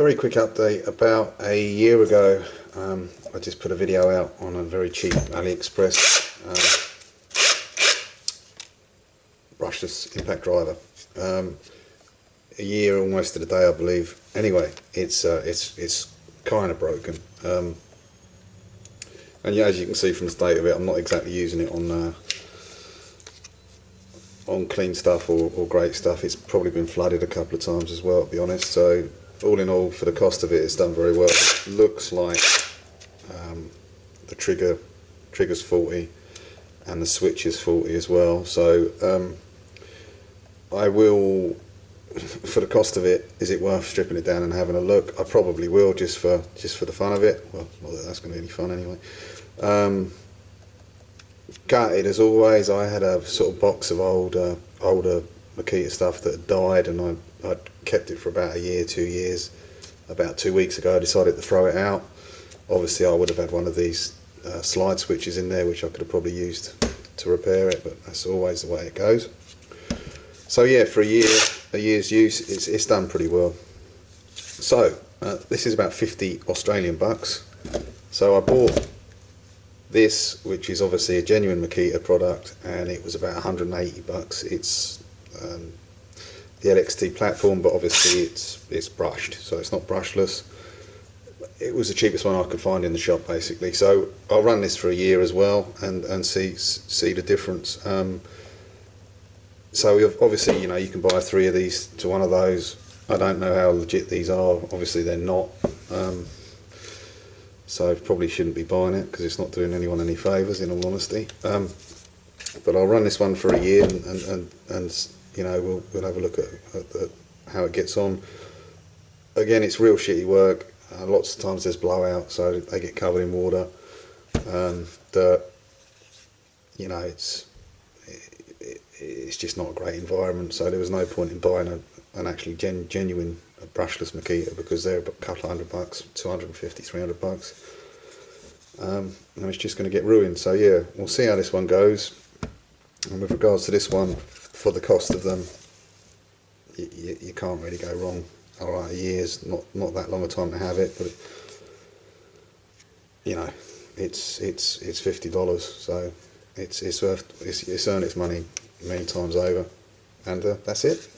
Very quick update. About a year ago, I just put a video out on a very cheap AliExpress brushless impact driver. A year almost to the day, I believe. Anyway, it's kind of broken, and yeah, as you can see from the state of it, I'm not exactly using it on clean stuff or great stuff. It's probably been flooded a couple of times as well, to be honest. So all in all, for the cost of it, it's done very well. It looks like the trigger's faulty and the switch is faulty as well. So I will, for the cost of it, is it worth stripping it down and having a look? I probably will, just for the fun of it. Well, not that that's going to be any fun anyway. Gutted as always. I had a sort of box of older Makita stuff that had died, and I'd kept it for about a year, 2 years. About 2 weeks ago, I decided to throw it out. Obviously, I would have had one of these slide switches in there, which I could have probably used to repair it, but that's always the way it goes. So yeah, for a year's use, it's done pretty well. So this is about 50 Australian bucks. So I bought this, which is obviously a genuine Makita product, and it was about 180 bucks. It's the LXT platform, but obviously it's brushed, so it's not brushless. It was the cheapest one I could find in the shop, basically. So I'll run this for a year as well and see the difference. So obviously, you know, you can buy 3 of these to one of those. I don't know how legit these are. Obviously they're not. So probably shouldn't be buying it because it's not doing anyone any favours, in all honesty. But I'll run this one for a year and you know, we'll have a look at how it gets on. Again, it's real shitty work. Lots of times there's blowout, so they get covered in water. Dirt. You know, it's just not a great environment. So there was no point in buying an actually genuine brushless Makita, because they're a couple of $100, 250, 300 bucks. And it's just going to get ruined. So yeah, we'll see how this one goes. And with regards to this one, for the cost of them, you can't really go wrong. Alright, a year's not that long a time to have it, but you know, it's $50, so it's earned its money many times over. And that's it.